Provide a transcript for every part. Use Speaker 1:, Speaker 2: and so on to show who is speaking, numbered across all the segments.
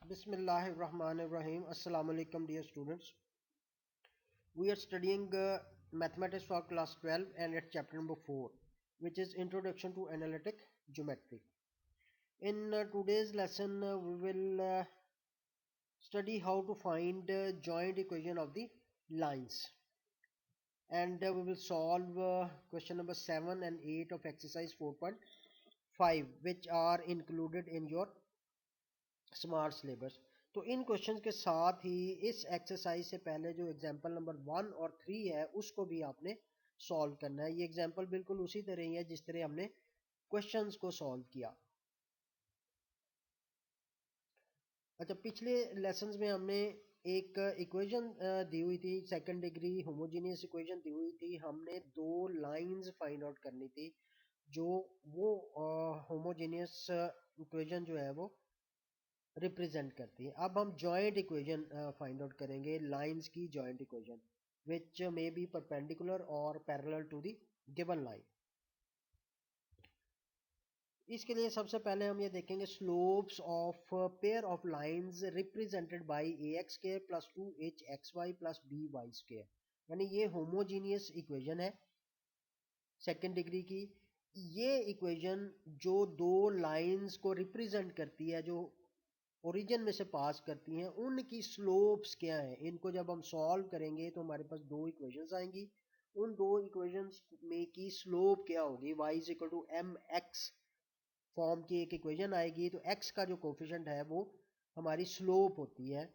Speaker 1: Bismillahirrahmanirrahim. Assalamu alaikum, dear students. We are studying mathematics for class 12 and it's chapter number 4, which is Introduction to Analytic Geometry. In today's lesson, we will study how to find joint equation of the lines. And we will solve question number 7 and 8 of exercise 4.5, which are included in your smart syllabus. तो इन questions के साथ ही इस exercise से पहले जो example number 1 और 3 है उसको भी आपने सॉल्व करना है। ये एग्जांपल बिल्कुल उसी तरह ही है जिस तरह हमने क्वेश्चंस को सॉल्व किया। अच्छा, पिछले लेसन्स में हमने एक इक्वेशन दी हुई थी, सेकंड डिग्री होमोजेनियस इक्वेशन दी हुई थी। हमने दो लाइंस फाइंड आउट करनी थी जो वो होमोजेनियस इक्वेशन जो है वो रिप्रेजेंट करती है। अब हम जॉइंट इक्वेशन फाइंड आउट करेंगे, लाइंस की joint equation which may be perpendicular or parallel to the given line. इसके लिए सबसे पहले हम ये देखेंगे slopes of pair of lines represented by ax square plus 2hxy plus by square, यानी ये होमोजीनियस इक्वेशन है सेकेंड डिग्री की। ये इक्वेशन जो दो लाइंस को रिप्रेजेंट करती है, जो ओरिजिन में से पास करती हैं, उनकी स्लोप्स क्या है। इनको जब हम सॉल्व करेंगे तो हमारे पास दो इक्वेशंस आएंगी। उन दो इक्वेशंस में की स्लोप क्या होगी, y is equal to m x form की एक इक्वेशन आएगी। तो x का जो कोफिशिएंट है वो हमारी स्लोप होती है।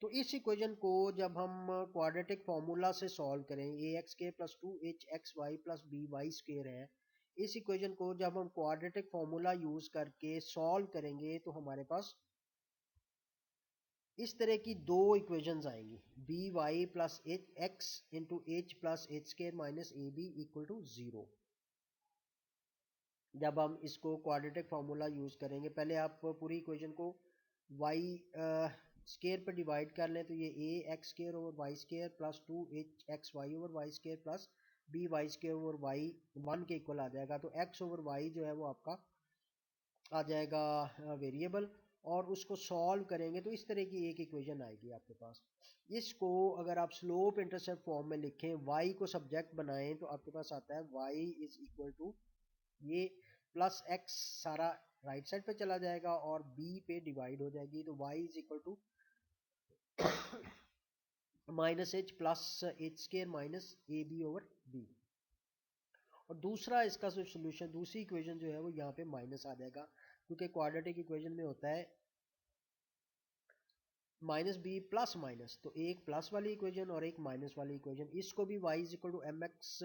Speaker 1: तो इस इक्वेशन को जब हम क्वाड्रेटिक फॉर्मूला से सॉल्व करें, ए एक्स के plus 2hxy plus by square है, इस इक्वेशन को जब हम क्वाड्रेटिक फॉर्मूला यूज करके सॉल्व करेंगे तो हमारे पास इस तरह की दो इक्वेशंस आएंगी, b y plus h x into h plus h square minus a b equal to 0। जब हम इसको क्वाड्रेटिक फॉर्मूला यूज करेंगे, पहले आप पूरी इक्वेशन को वाई स्क्र पर डिवाइड कर लें तो ये a x square over y square plus 2hxy over y square plus b y square over y 1 के इक्वल आ जाएगा। तो एक्स ओवर वाई जो है वो आपका आ जाएगा वेरिएबल, और उसको सॉल्व करेंगे तो इस तरह की एक इक्वेशन आएगी आपके पास। इसको अगर आप स्लोप इंटरसेप्ट फॉर्म में लिखें, y को सब्जेक्ट बनाएं तो आपके पास आता है y इज इक्वल टू ये प्लस x सारा राइट साइड पे चला जाएगा और b पे डिवाइड हो जाएगी। तो y is equal to minus h plus h square minus a b over b. और दूसरा इसका जो सोल्यूशन, दूसरी इक्वेशन जो है वो यहाँ पे माइनस आ जाएगा, क्योंकि क्वाड्रेटिक इक्वेशन में होता है माइनस बी प्लस माइनस। तो एक प्लस वाली इक्वेशन और एक माइनस वाली इक्वेशन, इसको भी y is equal to m x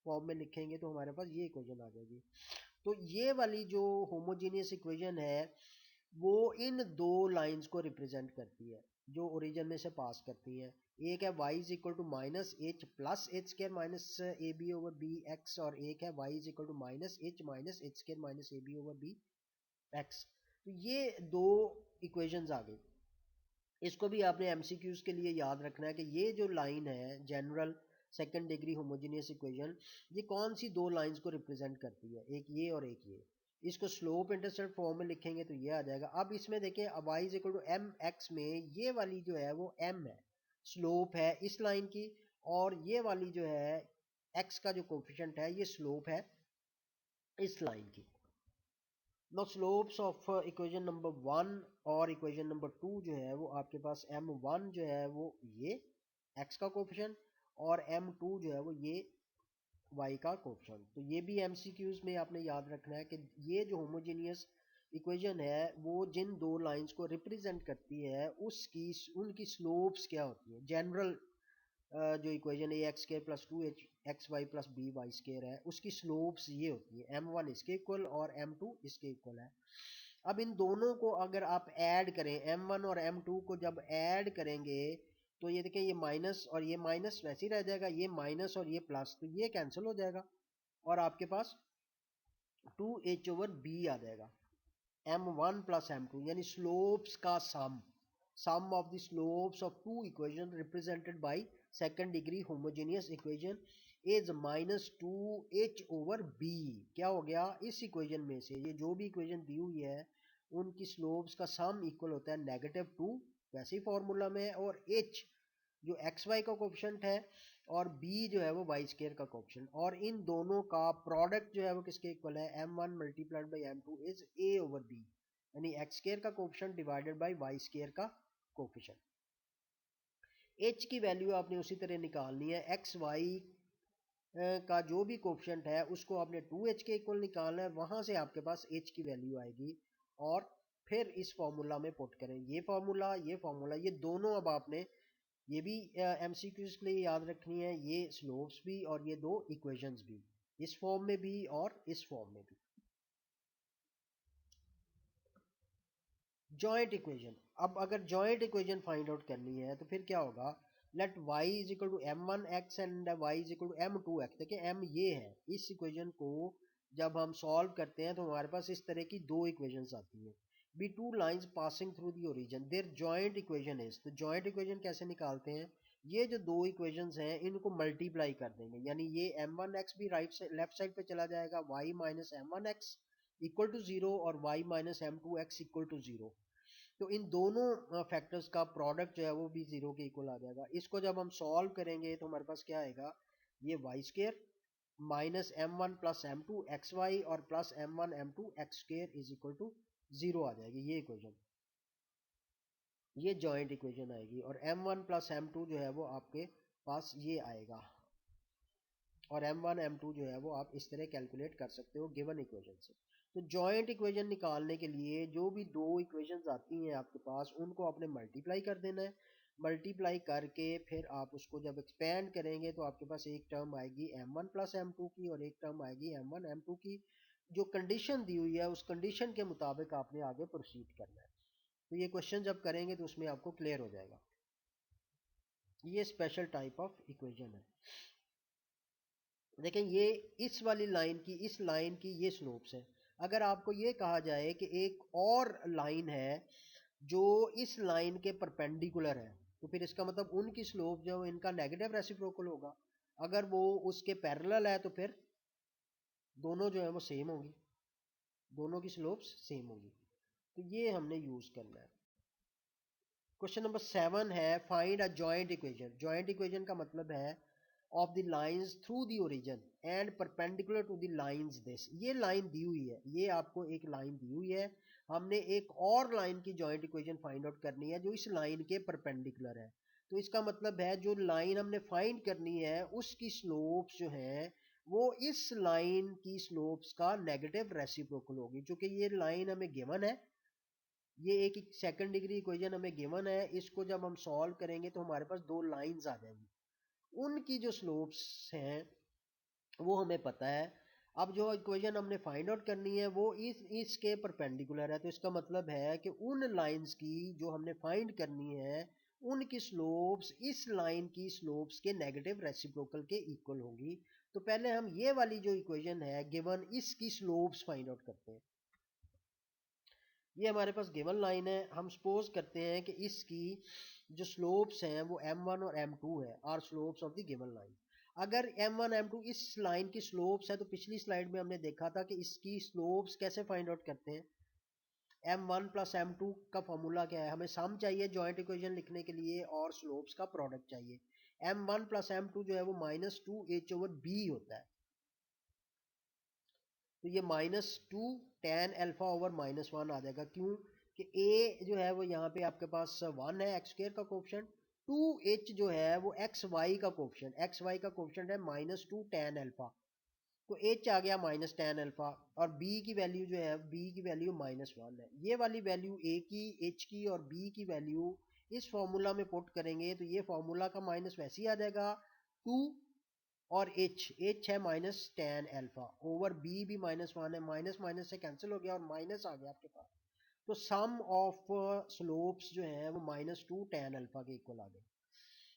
Speaker 1: form में लिखेंगे तो हमारे पास ये इक्वेशन आ जाएगी। तो ये वाली जो होमोजीनियस इक्वेशन है वो इन दो लाइंस को रिप्रेजेंट करती है जो ओरिजिन में से पास करती हैं। एक है y is equal to minus h plus h square minus a b over b x, और एक है y is equal to minus h square minus a b over b x. तो ये दो इक्वेशंस आ गई। इसको भी आपने एमसीक्यूज के लिए याद रखना है कि ये जो लाइन है general second degree homogeneous equation, ये कौन सी दो लाइंस को रिप्रेजेंट करती है, एक ये और एक ये। इसको स्लोप इंटरसेप्ट फॉर्म में लिखेंगे तो ये आ जाएगा। अब इसमें देखिए y is equal to m x में ये वाली जो है वो m है, स्लोप है इस लाइन की, और ये वाली जो है x का जो कोफिशिएंट है ये स्लोप है इस लाइन की। No slopes of equation number 1 और इक्वेशन नंबर 2 जो है वो आपके पास m1 जो है वो ये x का कोफिशिएंट, और m2 जो है वो ये y का कोफिशिएंट। तो ये भी एमसीक्यूज में आपने याद रखना है कि ये जो होमोजेनियस इक्वेशन है वो जिन दो लाइंस को रिप्रेजेंट करती है उसकी उनकी स्लोप्स क्या होती है। जनरल जो equation A x square plus 2hxy plus by square है उसकी स्लोप्स ये होती है, m1 इसके इक्वल और m2 इसके इक्वल है। अब इन दोनों को अगर आप ऐड करें, m1 और m2 को जब ऐड करेंगे तो ये देखें, ये माइनस और ये माइनस वैसे ही रह जाएगा, ये माइनस और ये प्लस, तो ये कैंसिल हो जाएगा और आपके पास 2h ओवर b आ जाएगा, m1 प्लस m2, यानी स्लोप्स का sum of the slopes of two equations represented by second degree homogeneous equation is minus 2h over b। क्या हो गया, इस इक्वेशन में से ये जो भी इक्वेशन दी हुई है उनकी स्लोप्स का सम इक्वल होता है -2, वैसे ही फॉर्मूला में है, और h जो एक्स वाई का कोफिशिएंट है और b जो है वो वाई स्केयर का कोफिशिएंट, और इन दोनों का प्रोडक्ट जो है वो किसके इक्वल है, m1 multiplied by m2 is a over b, यानी एक्स स्केयर का coefficient divided by y square का कोफिशिएंट। h की वैल्यू आपने उसी तरह निकालनी है, एक्स वाई का जो भी कोफिशिएंट है उसको आपने 2h के इक्वल निकालना है, वहां से आपके पास h की वैल्यू आएगी और फिर इस फॉर्मूला में पुट करें, ये फॉर्मूला ये दोनों अब आपने ये भी एमसीक्यूज के लिए याद रखनी है, ये स्लोप्स भी और ये दो इक्वेशंस भी, इस फॉर्म में भी और इस फॉर्म में भी। जॉइंट इक्वेशन, अब अगर जॉइंट इक्वेशन फाइंड आउट करनी है तो फिर क्या होगा, let y is equal to m1x and y is equal to m2x। देखिए m ये है, इस इक्वेशन को जब हम सॉल्व करते हैं तो हमारे पास इस तरह की दो इक्वेशंस आती हैं, be two lines passing through the origin their joint equation is. तो जॉइंट इक्वेशन कैसे निकालते हैं, ये जो दो इक्वेशंस हैं इनको मल्टीप्लाई कर देंगे, यानी ये m1x भी लेफ्ट साइड पे चला जाएगा, y minus m1x equal to 0 और y minus m2x equal to 0। तो इन दोनों फैक्टर्स का प्रोडक्ट जो है वो भी 0 के इक्वल आ जाएगा। इसको जब हम सॉल्व करेंगे तो हमारे पास क्या आएगा, ये y square minus m1 plus m2 xy और plus m1 m2 x square is equal to 0 आ जाएगी, ये इक्वेशन, ये जॉइंट इक्वेशन आएगी, और m1 प्लस m2 जो है वो आपके पास ये आएगा, और m1 m2 जो है वो आप इस तरह कैलकुलेट कर सकते हो गिवन इक्वेशन से। तो जॉइंट इक्वेशन निकालने के लिए जो भी दो इक्वेशंस आती हैं आपके पास उनको आपने मल्टीप्लाई कर देना है, मल्टीप्लाई करके फिर आप उसको जब एक्सपेंड करेंगे तो आपके पास एक टर्म आएगी m1 प्लस m2 की और एक टर्म आएगी m1 m2 की, जो कंडीशन दी हुई है उस कंडीशन के मुताबिक आपने आगे प्रोसीड करना है। तो ये क्वेश्चन जब करेंगे तो उसमें आपको क्लियर हो जाएगा। ये स्पेशल टाइप ऑफ इक्वेशन है। देखें ये इस वाली लाइन की, इस लाइन की ये स्लोप्स है। अगर आपको ये कहा जाए कि एक और लाइन है जो इस लाइन के परपेंडिकुलर है, तो फिर इसका मतलब उनकी स्लोप जो इनका नेगेटिव रेसिप्रोकल होगा। अगर वो उसके पैरेलल है तो फिर दोनों जो है वो सेम होगी, दोनों की स्लोप्स सेम होगी। तो ये हमने यूज करना है। क्वेश्चन नंबर 7 है, find a joint equation. Joint equation का मतलब है of the lines through the origin and perpendicular to the lines this. ये लाइन दी हुई है, ये आपको एक लाइन दी हुई है, हमने एक और लाइन की जॉइंट इक्वेशन फाइंड आउट करनी है जो इस लाइन के परपेंडिकुलर है। तो इसका मतलब है जो लाइन हमने फाइंड करनी है उसकी स्लोप्स जो है वो इस लाइन की स्लोप्स का नेगेटिव रेसिप्रोकल होगी। क्योंकि ये लाइन हमें गिवन है, ये एक सेकंड डिग्री इक्वेशन हमें गिवन है, इसको जब हम सॉल्व करेंगे तो हमारे पास दो लाइंस आ जाएंगी, उनकी जो स्लोप्स हैं वो हमें पता है। अब जो इक्वेशन हमने फाइंड आउट करनी है वो इसके परपेंडिकुलर है, तो इसका मतलब है कि उन लाइंस की जो हमने फाइंड करनी है उनकी स्लोप्स इस लाइन की स्लोप्स के नेगेटिव रेसिप्रोकल के इक्वल होगी। तो पहले हम ये वाली जो इक्वेशन है गिवन इसकी स्लोप्स फाइंड आउट करते हैं। ये हमारे पास गिवन लाइन है, हम सपोज करते हैं कि इसकी जो स्लोप्स हैं वो m1 और m2 है, are slopes of the given line. अगर m1 m2 इस लाइन की स्लोप्स है तो पिछली स्लाइड में हमने देखा था कि इसकी स्लोप्स कैसे फाइंड आउट करते हैं। m1 प्लस m2 का फॉर्मूला क्या है, हमें सम चाहिए जॉइंट इक्वेशन लिखने के लिए और स्लोप्स का प्रोडक्ट चाहिए। m1 प्लस m2 जो है वो -2h ओवर b होता है, तो ये -2 tan अल्फा ओवर -1 आ जाएगा। क्यों कि a जो है वो यहाँ पे आपके पास 1 है, एक्स स्क्वायर का कोफिशिएंट, 2h जो है वो एक्स वाई का कोफिशिएंट, एक्स वाई का कोफिशिएंट है -2 tan अल्फा, तो h आ गया -tan अल्फा, और b की वैल्यू जो है b की वैल्यू -1 है। ये वाली वैल्यू a की, h की और b की वैल्यू इस फॉर्मूला में पुट करेंगे तो ये फॉर्मूला का माइनस वैसे ही आ जाएगा 2, और h है -tan अल्फा ओवर b भी -1 है, माइनस माइनस से कैंसिल हो गया और माइनस आ गया आपके पास। तो सम ऑफ स्लोप्स जो है वो -2 tan अल्फा के इक्वल आ गए।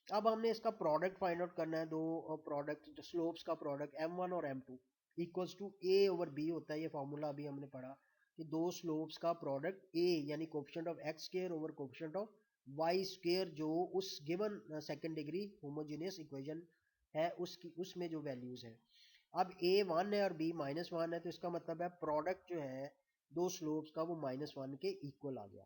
Speaker 1: अब हमने इसका प्रोडक्ट फाइंड आउट करना है, दो प्रोडक्ट स्लोप्स का प्रोडक्ट m1 और m2 equals to a over b होता है। ये फॉर्मूला अभी हमने पढ़ा कि दो स्लोप्स का प्रोडक्ट a यानी coefficient of x square over coefficient of y square जो उस given second degree homogeneous equation है उसकी, उसमें जो वैल्यूज है। अब a 1 है और b -1 है, तो इसका मतलब है प्रोडक्ट जो है दो स्लोप्स का वो -1 के इक्वल आ गया।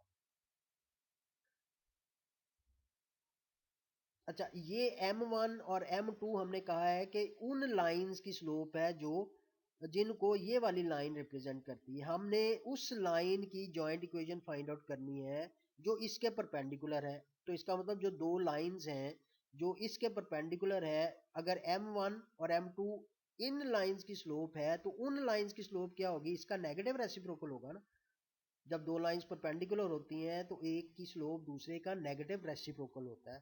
Speaker 1: अच्छा, ये m1 और m2 हमने कहा है कि उन लाइंस की स्लोप है जो जिनको ये वाली लाइन रिप्रेजेंट करती है। हमने उस लाइन की जॉइंट इक्वेशन फाइंड आउट करनी है जो इसके परपेंडिकुलर है। तो इसका मतलब जो दो लाइंस हैं जो इसके परपेंडिकुलर है, अगर m1 और m2 इन लाइंस की स्लोप है तो उन लाइंस की स्लोप क्या होगी, इसका नेगेटिव रेसिप्रोकल होगा ना। जब दो लाइंस परपेंडिकुलर होती हैं तो एक की स्लोप दूसरे का नेगेटिव रेसिप्रोकल होता है।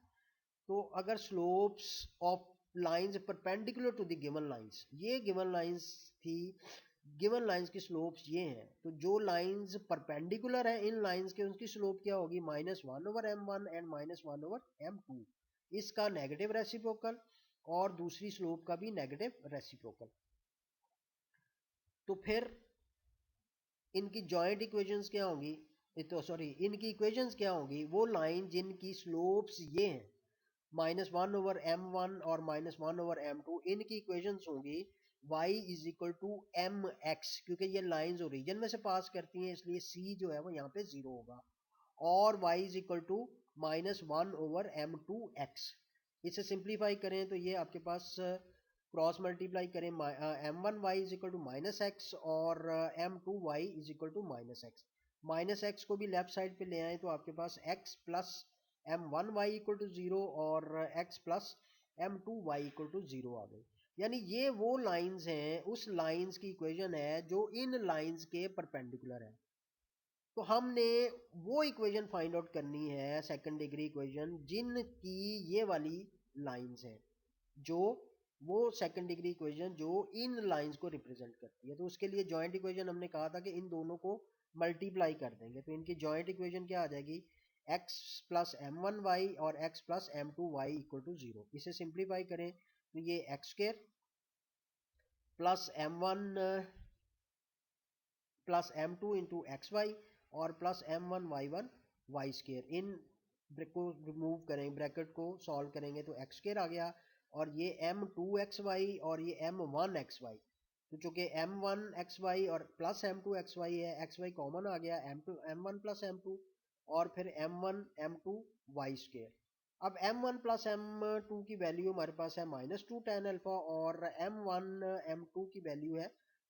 Speaker 1: तो अगर slopes of lines perpendicular to the given lines, ये गिवन लाइंस थी, गिवन लाइंस की स्लोप्स ये हैं, तो जो लाइंस परपेंडिकुलर है इन लाइंस के उनकी स्लोप क्या होगी, -1/m1 एंड -1/m2, इसका नेगेटिव रेसिप्रोकल और दूसरी स्लोप का भी नेगेटिव रेसिप्रोकल। तो फिर इनकी जॉइंट इक्वेशंस क्या होंगी, तो सॉरी इनकी इक्वेशंस क्या होंगी, वो लाइन जिनकी स्लोप्स ये हैं -1/m1 और -1/m2, इनकी इक्वेशंस होंगी y is equal to mx, क्योंकि ये लाइंस ओरिजिन में से पास करती हैं इसलिए c जो है वो यहाँ पे 0 होगा, और y is equal to -1/m2x। इसे सिंप्लीफाई करें तो ये आपके पास क्रॉस मल्टीप्लाई करें m1y is equal to -x और m2y is equal to -x। -x को भी लेफ्ट साइड पे ले आए तो आपके पास x plus m1y equal to 0 और x plus m2y equal to 0 आ गई। यानी ये वो लाइंस हैं, उस लाइंस की इक्वेशन है जो इन लाइंस के परपेंडिकुलर है। तो हमने वो इक्वेशन फाइंड आउट करनी है, सेकंड डिग्री इक्वेशन, जिनकी ये वाली लाइंस हैं, जो वो सेकंड डिग्री इक्वेशन जो इन लाइंस को रिप्रेजेंट करती है। तो उसके लिए जॉइंट इक्वेशन हमने कहा था कि इन दोनों को मल्टीप्लाई कर देंगे, तो इनकी जॉइंट इक्वेशन क्या आ जाएगी, x प्लस m1y और x plus m2y equal to 0। इसे सिंप्लीफाई करें तो ये x square plus m1 plus m2 into x y और प्लस m1y1 वाई स्क्र, इन को रिमूव करें, ब्रैकेट को सॉल्व करेंगे तो एक्स स्क्र आ गया, और ये m2xy और ये m1xy, तो चूंकि m1xy और प्लस m2xy है, xy कॉमन आ गया, m1 प्लस m2 और फिर m1 m2 वाई स्क्र। अब m1 प्लस m2 की वैल्यू हमारे पास है -2 tan अल्फा और m1 m2 की वैल्यू है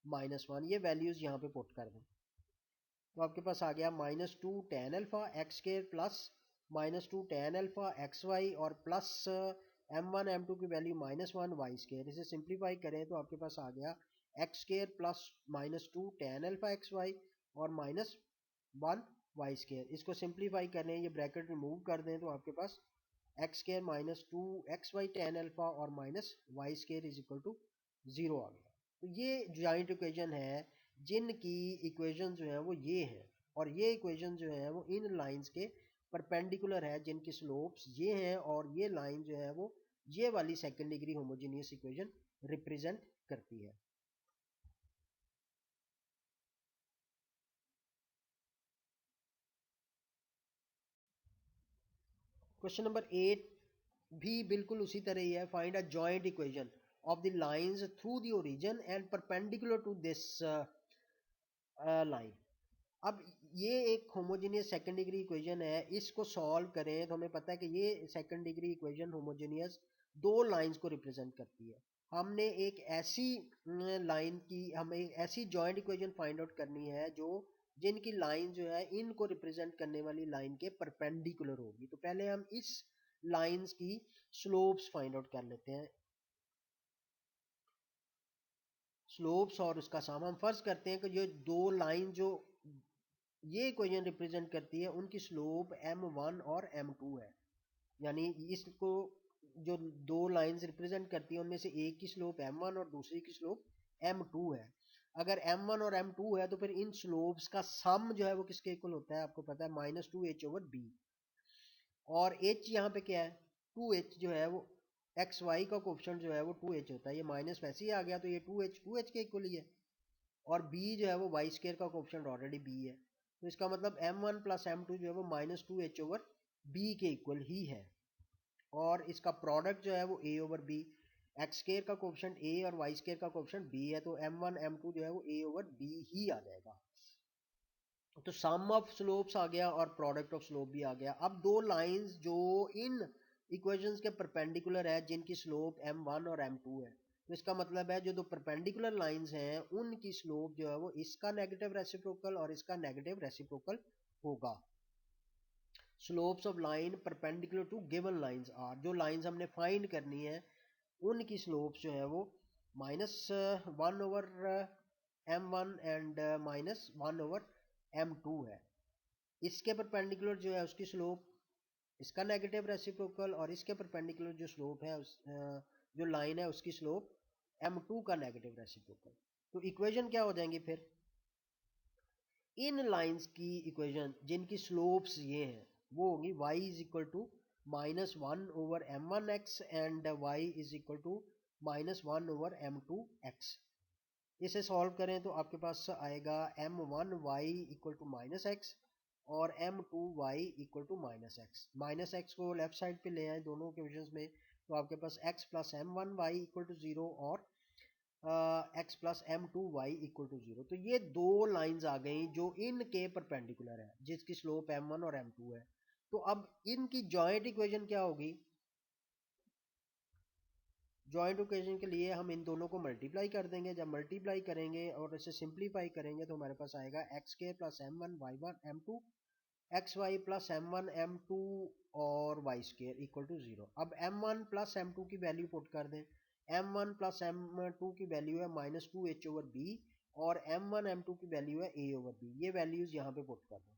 Speaker 1: -1, ये वैल्यूज यहाँ पे पुट कर दें तो आपके पास आ गया -2 tan alpha x square plus -2 tan alpha x y और प्लस m1 m2 की वैल्यू -1 वाई स्क्र। इसे सिंप्लीफाई करें तो आपके पास आ गया x square plus -2 tan alpha x y और -1 वाई स्क्र। इसको सिंप्लीफाई करें, ये ब्रैकेट रिमूव कर दें तो आपके पास x square -2 x y tan alpha और -y square is equal to 0 आ गया। तो ये जॉइंट इक्वेशन है जिनकी इक्वेशन जो है वो ये है, और ये इक्वेशन जो है वो इन लाइंस के परपेंडिकुलर है जिनकी स्लोप्स ये हैं, और ये लाइन जो है वो ये वाली second degree homogeneous equation represent करती है। क्वेश्चन नंबर 8 भी बिल्कुल उसी तरह ही है, find a joint equation of the lines through the origin and perpendicular to this line. अब ये एक होमोजेनियस सेकंड डिग्री इक्वेशन है, इसको सॉल्व करें तो हमें पता है कि ये सेकंड डिग्री इक्वेशन होमोजेनियस दो लाइंस को रिप्रेजेंट करती है। हमने एक ऐसी लाइन की, हमें एक ऐसी जॉइंट इक्वेशन फाइंड आउट करनी है जो जिनकी लाइन जो है इनको रिप्रेजेंट करने वाली लाइन के परपेंडिकुलर होगी। तो पहले हम इस लाइंस की स्लोप्स फाइंड आउट कर लेते हैं, स्लोप्स और उसका सम। हम फर्ज करते हैं कि ये दो लाइन जो ये इक्वेशन रिप्रेजेंट करती है उनकी स्लोप m1 और m2 है, यानी इसको जो दो लाइंस रिप्रेजेंट करती है उनमें से एक की स्लोप m1 और दूसरी की स्लोप m2 है। अगर m1 और m2 है तो फिर इन स्लोप्स का सम जो है वो किसके इक्वल होता है, आपको पता है -2h/b, और h यहाँ पे क्या है, 2h जो है वो एक्स वाई का कोफिशिएंट जो है वो 2h होता है, ये माइनस वैसे ही आ गया तो ये 2h के इक्वल ही है, और b जो है वो वाई स्क्र का कोफिशिएंट ऑलरेडी b है, तो इसका मतलब m1 प्लस m2 जो है वो -2h/b के इक्वल ही है, और इसका प्रोडक्ट जो है वो a/b, एक्स स्क्र का कोफिशिएंट a और वाई स्क्र का कोफिशिएंट b है, तो m1 m2 जो है वो a/b ही आ जाएगा। तो सम ऑफ स्लोप्स आ गया और प्रोडक्ट ऑफ स्लोप भी आ गया। अब दो लाइंस जो इन इक्वेशंस के परपेंडिकुलर है, जिनकी स्लोप m1 और m2 है, तो इसका मतलब है जो दो परपेंडिकुलर लाइंस हैं उनकी स्लोप जो है वो इसका नेगेटिव रेसिप्रोकल और इसका नेगेटिव रेसिप्रोकल होगा। Slopes of line perpendicular to given lines are, जो लाइंस हमने फाइंड करनी है उनकी स्लोप्स जो है वो -1/m1 एंड -1/m2 है। इसके परपेंडिकुलर जो है उसकी स्लोप इसका नेगेटिव रेसिप्रोकल और इसके परपेंडिकुलर जो स्लोप है जो लाइन है उसकी स्लोप m2 का नेगेटिव रेसिप्रोकल। तो इक्वेशन क्या हो जाएंगी फिर, इन लाइंस की इक्वेशन जिनकी स्लोप्स ये हैं वो होगी y is equal to -1/m1x and y is equal to -1/m2x। इसे सॉल्व करें तो आपके पास आएगा m1y इक्वल टू -x और m2y equal to -x। -x को लेफ्ट साइड पे ले आए दोनों इक्वेशंस में, तो आपके पास x plus m1y equal to 0 और x plus m2y equal to 0। तो ये दो लाइंस आ गई जो इनके परपेंडिकुलर है, जिसकी स्लोप m1 और m2 है। तो अब इनकी जॉइंट इक्वेशन क्या होगी, जॉइंट इक्वेशन के लिए हम इन दोनों को मल्टीप्लाई कर देंगे। जब मल्टीप्लाई करेंगे और इसे सिंप्लीफाई करेंगे तो हमारे पास आएगा एक्स के plus m1 y1 m2 x Y plus m1 m2 और वाई स्केयर इक्वल टू 0। अब m1 प्लस m2 की वैल्यू पुट कर दें। m1 प्लस m2 की वैल्यू है -2h/b और m1 m2 की वैल्यू है a/b। ये वैल्यूज यहाँ पे पुट कर दें।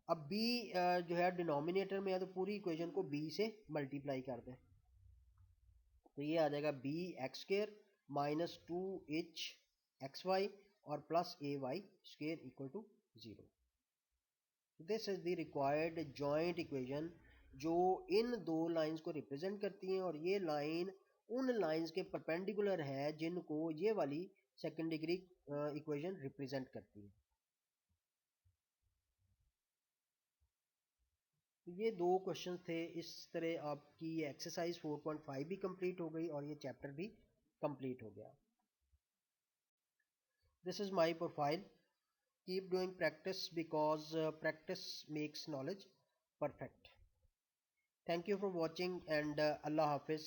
Speaker 1: अब b जो है डिनोमिनेटर में है तो पूरी इक्वेशन को b से मल्टीप्लाई कर दें। तो ये आ जाएगा बी एक्स स्केयर -2h(xy) और plus ay square equal to 0। This is the required joint equation जो इन दो लाइंस को रिप्रेजेंट करती हैं, और ये लाइन उन लाइंस के परपेंडिकुलर है जिनको ये वाली सेकंड डिग्री इक्वेशन रिप्रेजेंट करती है। तो ये दो क्वेश्चन थे। इस तरह आपकी एक्सरसाइज 4.5 भी कंप्लीट हो गई और ये चैप्टर भी कंप्लीट हो गया। This is my profile. Keep doing practice because practice makes knowledge perfect. Thank you for watching and Allah Hafiz.